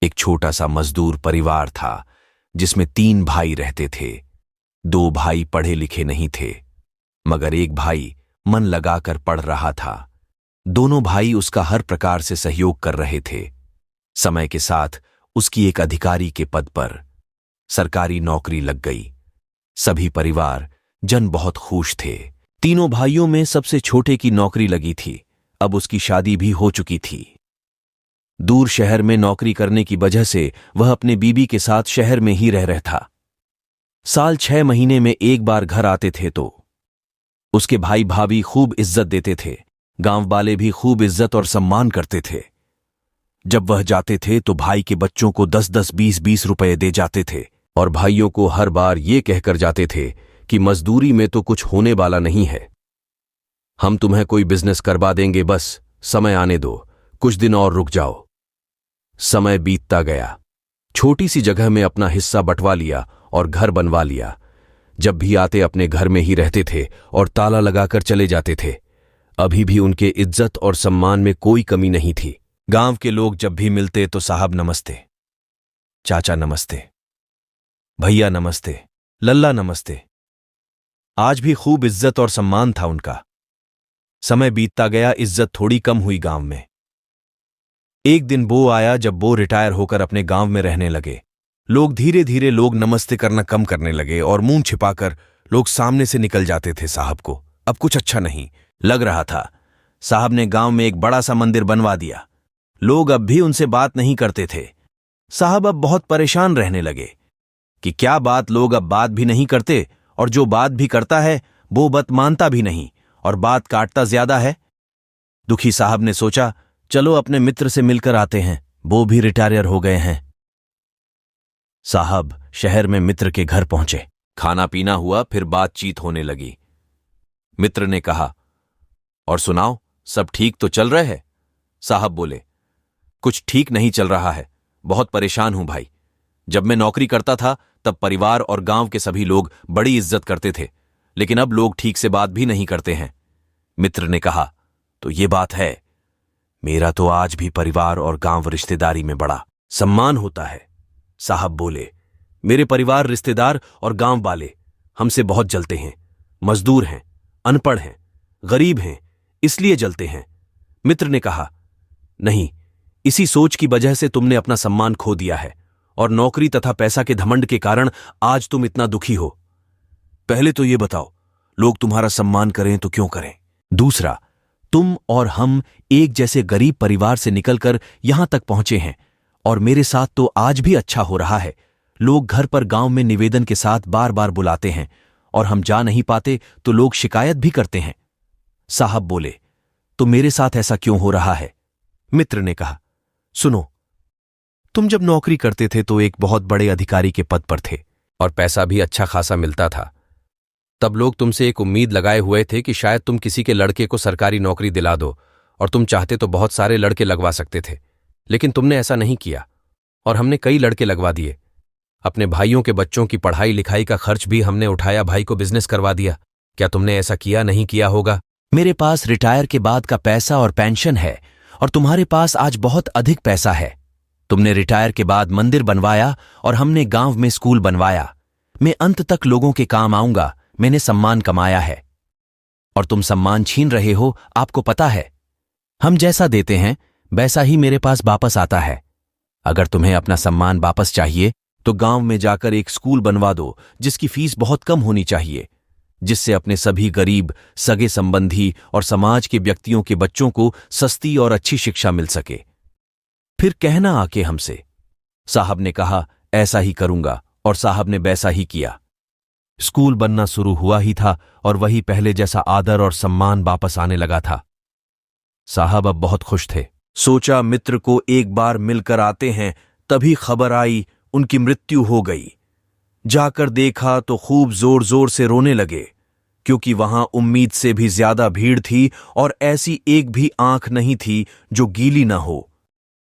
एक छोटा सा मजदूर परिवार था जिसमें 3 भाई रहते थे। 2 भाई पढ़े लिखे नहीं थे, मगर एक भाई मन लगाकर पढ़ रहा था। दोनों भाई उसका हर प्रकार से सहयोग कर रहे थे। समय के साथ उसकी एक अधिकारी के पद पर सरकारी नौकरी लग गई। सभी परिवार जन बहुत खुश थे। तीनों भाइयों में सबसे छोटे की नौकरी लगी थी। अब उसकी शादी भी हो चुकी थी। दूर शहर में नौकरी करने की वजह से वह अपने बीबी के साथ शहर में ही रह रहा था। साल 6 महीने में एक बार घर आते थे तो उसके भाई भाभी खूब इज्जत देते थे। गांव वाले भी खूब इज्जत और सम्मान करते थे। जब वह जाते थे तो भाई के बच्चों को 10-10, 20-20 रुपए दे जाते थे और भाइयों को हर बार ये कहकर जाते थे कि मजदूरी में तो कुछ होने वाला नहीं है, हम तुम्हें कोई बिजनेस करवा देंगे, बस समय आने दो, कुछ दिन और रुक जाओ। समय बीतता गया। छोटी सी जगह में अपना हिस्सा बंटवा लिया और घर बनवा लिया। जब भी आते अपने घर में ही रहते थे और ताला लगाकर चले जाते थे। अभी भी उनके इज्जत और सम्मान में कोई कमी नहीं थी। गांव के लोग जब भी मिलते तो साहब नमस्ते, चाचा नमस्ते, भैया नमस्ते, लल्ला नमस्ते। आज भी खूब इज्जत और सम्मान था उनका। समय बीतता गया, इज्जत थोड़ी कम हुई गांव में। एक दिन वो आया जब वो रिटायर होकर अपने गांव में रहने लगे। लोग धीरे धीरे लोग नमस्ते करना कम करने लगे और मुंह छिपाकर लोग सामने से निकल जाते थे। साहब को अब कुछ अच्छा नहीं लग रहा था। साहब ने गांव में एक बड़ा सा मंदिर बनवा दिया। लोग अब भी उनसे बात नहीं करते थे। साहब अब बहुत परेशान रहने लगे कि क्या बात, लोग अब बात भी नहीं करते और जो बात भी करता है वो बात मानता भी नहीं और बात काटता ज्यादा है। दुखी साहब ने सोचा, चलो अपने मित्र से मिलकर आते हैं, वो भी रिटायर हो गए हैं। साहब शहर में मित्र के घर पहुंचे। खाना पीना हुआ, फिर बातचीत होने लगी। मित्र ने कहा, और सुनाओ, सब ठीक तो चल रहे है? साहब बोले, कुछ ठीक नहीं चल रहा है, बहुत परेशान हूं भाई। जब मैं नौकरी करता था तब परिवार और गांव के सभी लोग बड़ी इज्जत करते थे, लेकिन अब लोग ठीक से बात भी नहीं करते हैं। मित्र ने कहा, तो ये बात है, मेरा तो आज भी परिवार और गांव रिश्तेदारी में बड़ा सम्मान होता है। साहब बोले, मेरे परिवार, रिश्तेदार और गांव वाले हमसे बहुत जलते हैं। मजदूर हैं, अनपढ़ हैं, गरीब हैं, इसलिए जलते हैं। मित्र ने कहा, नहीं, इसी सोच की वजह से तुमने अपना सम्मान खो दिया है और नौकरी तथा पैसा के घमंड के कारण आज तुम इतना दुखी हो। पहले तो ये बताओ, लोग तुम्हारा सम्मान करें तो क्यों करें? दूसरा, तुम और हम एक जैसे गरीब परिवार से निकलकर यहां तक पहुंचे हैं और मेरे साथ तो आज भी अच्छा हो रहा है। लोग घर पर गांव में निवेदन के साथ बार बार बुलाते हैं और हम जा नहीं पाते तो लोग शिकायत भी करते हैं। साहब बोले, तो मेरे साथ ऐसा क्यों हो रहा है? मित्र ने कहा, सुनो, तुम जब नौकरी करते थे तो एक बहुत बड़े अधिकारी के पद पर थे और पैसा भी अच्छा खासा मिलता था। तब लोग तुमसे एक उम्मीद लगाए हुए थे कि शायद तुम किसी के लड़के को सरकारी नौकरी दिला दो, और तुम चाहते तो बहुत सारे लड़के लगवा सकते थे, लेकिन तुमने ऐसा नहीं किया और हमने कई लड़के लगवा दिए। अपने भाइयों के बच्चों की पढ़ाई लिखाई का खर्च भी हमने उठाया, भाई को बिजनेस करवा दिया। क्या तुमने ऐसा किया नहीं किया होगा? मेरे पास रिटायर के बाद का पैसा और पेंशन है और तुम्हारे पास आज बहुत अधिक पैसा है। तुमने रिटायर के बाद मंदिर बनवाया और हमने गांव में स्कूल बनवाया। मैं अंत तक लोगों के काम आऊंगा, मैंने सम्मान कमाया है और तुम सम्मान छीन रहे हो। आपको पता है, हम जैसा देते हैं वैसा ही मेरे पास वापस आता है। अगर तुम्हें अपना सम्मान वापस चाहिए तो गांव में जाकर एक स्कूल बनवा दो जिसकी फीस बहुत कम होनी चाहिए, जिससे अपने सभी गरीब, सगे संबंधी और समाज के व्यक्तियों के बच्चों को सस्ती और अच्छी शिक्षा मिल सके। फिर कहना आके हमसे। साहब ने कहा, ऐसा ही करूंगा, और साहब ने वैसा ही किया। स्कूल बनना शुरू हुआ ही था और वही पहले जैसा आदर और सम्मान वापस आने लगा था। साहब अब बहुत खुश थे। सोचा मित्र को एक बार मिलकर आते हैं, तभी खबर आई उनकी मृत्यु हो गई। जाकर देखा तो खूब जोर जोर से रोने लगे, क्योंकि वहां उम्मीद से भी ज्यादा भीड़ थी और ऐसी एक भी आंख नहीं थी जो गीली न हो।